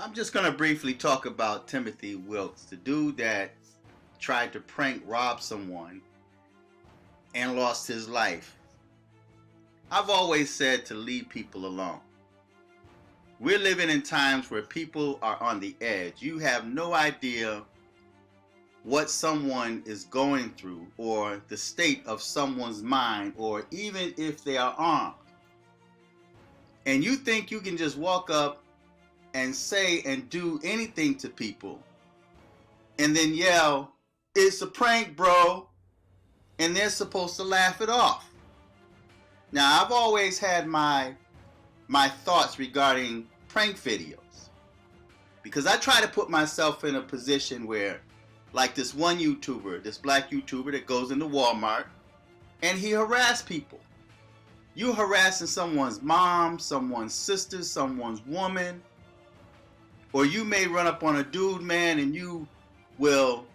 I'm just going to briefly talk about Timothy Wilks, the dude that tried to prank rob someone and lost his life. I've always said to leave people alone. We're living in times where people are on the edge. You have no idea what someone is going through or the state of someone's mind, or even if they are armed. And you think you can just walk up and say and do anything to people and then yell, "It's a prank, bro," and they're supposed to laugh it off. Now, I've always had my thoughts regarding prank videos, because I try to put myself in a position where, like this one YouTuber, this black YouTuber that goes into Walmart and he harassed people. You harassing someone's mom, someone's sister, someone's woman. Or you may run up on a dude, man, and you will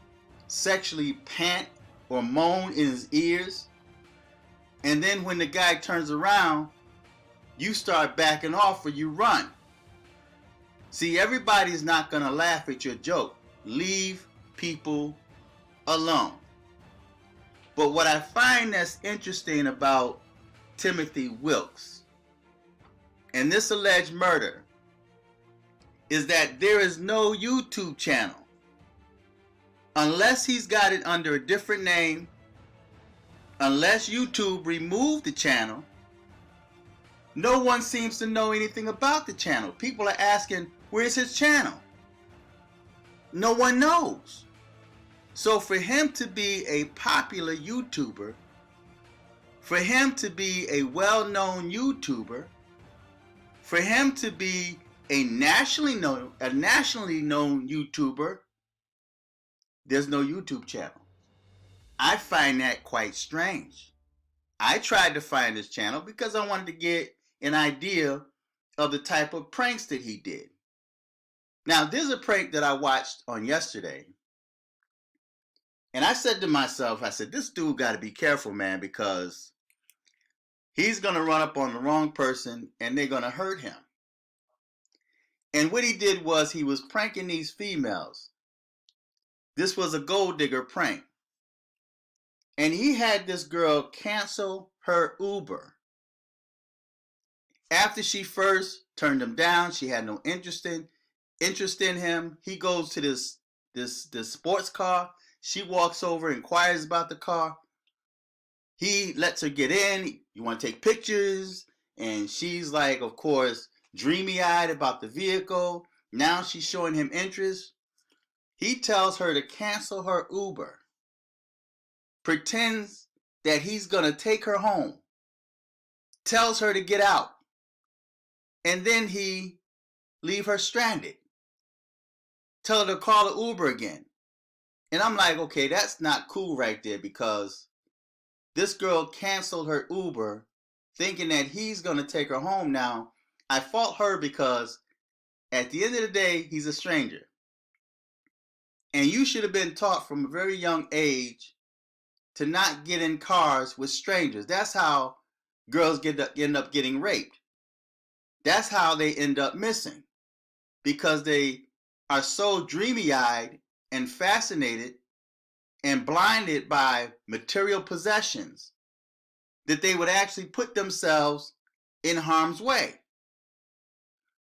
sexually pant or moan in his ears. And then when the guy turns around, you start backing off or you run. See, everybody's not going to laugh at your joke. Leave people alone. But what I find that's interesting about Timothy Wilks and this alleged murder is that there is no YouTube channel. Unless he's got it under a different name, unless YouTube removed the channel, no one seems to know anything about the channel. People are asking, where's his channel? No one knows. So for him to be a popular YouTuber, for him to be a well-known YouTuber, for him to be a nationally known YouTuber, there's no YouTube channel. I find that quite strange. I tried to find his channel because I wanted to get an idea of the type of pranks that he did. Now, there's a prank that I watched on yesterday, and I said to myself, I said, this dude got to be careful, man, because he's going to run up on the wrong person and they're going to hurt him. And what he did was he was pranking these females. This was a gold digger prank. And he had this girl cancel her Uber. After she first turned him down, she had no interest in him. He goes to this sports car. She walks over, inquires about the car. He lets her get in. You want to take pictures? And she's like, of course, dreamy-eyed about the vehicle. Now she's showing him interest. He tells her to cancel her Uber. Pretends that he's going to take her home. Tells her to get out. And then he leave her stranded. Tell her to call the Uber again. And I'm like, okay, that's not cool right there, because this girl canceled her Uber thinking that he's going to take her home. Now, I fault her because at the end of the day, he's a stranger. And you should have been taught from a very young age to not get in cars with strangers. That's how girls end up getting raped. That's how they end up missing. Because they are so dreamy-eyed and fascinated and blinded by material possessions that they would actually put themselves in harm's way.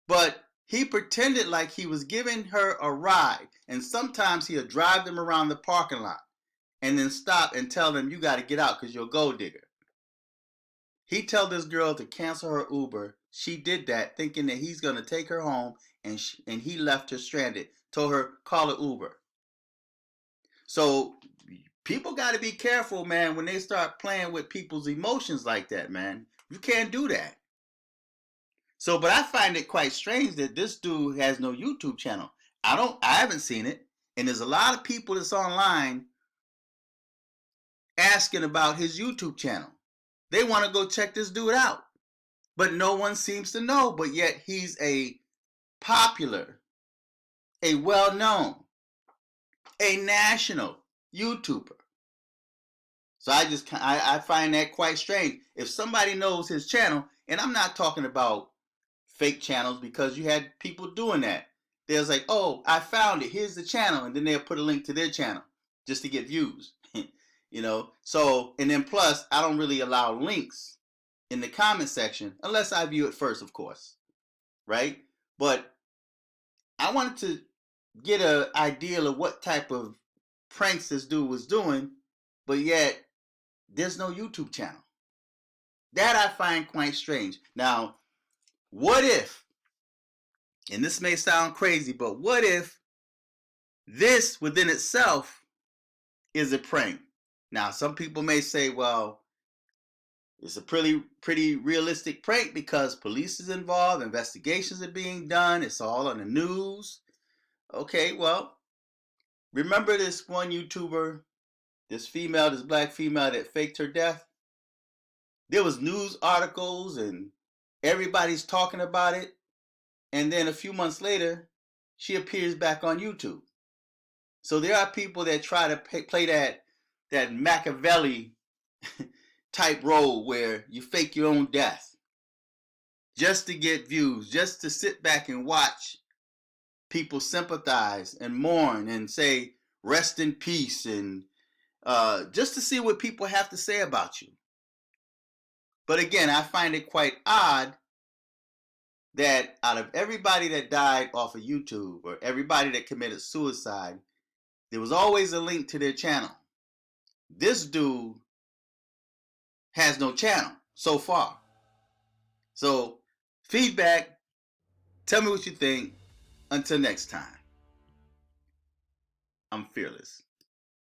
But he pretended like he was giving her a ride, and sometimes he'll drive them around the parking lot and then stop and tell them, you got to get out because you're a gold digger. He told this girl to cancel her Uber. She did that thinking that he's going to take her home, and he left her stranded. Told her, call an Uber. So people got to be careful, man, when they start playing with people's emotions like that, man. You can't do that. So, but I find it quite strange that this dude has no YouTube channel. I haven't seen it. And there's a lot of people that's online asking about his YouTube channel. They want to go check this dude out. But no one seems to know. But yet he's a popular, a well-known, a national YouTuber. So I find that quite strange. If somebody knows his channel, and I'm not talking about fake channels, because you had people doing that. They're like, oh, I found it. Here's the channel. And then they'll put a link to their channel just to get views. You know, so, and then plus, I don't really allow links in the comment section unless I view it first, of course. Right? But I wanted to get an idea of what type of pranks this dude was doing, but yet there's no YouTube channel. That I find quite strange. Now, what if, and this may sound crazy, but what if this within itself is a prank? Now, some people may say, well, it's a pretty realistic prank because police is involved, investigations are being done, it's all on the news. Okay, well, remember this one YouTuber, this black female that faked her death? There was news articles and everybody's talking about it. And then a few months later, she appears back on YouTube. So there are people that try to play that Machiavelli type role where you fake your own death just to get views, just to sit back and watch people sympathize and mourn and say rest in peace, and just to see what people have to say about you. But again, I find it quite odd that out of everybody that died off of YouTube or everybody that committed suicide, there was always a link to their channel. This dude has no channel so far. So, feedback, tell me what you think. Until next time, I'm fearless.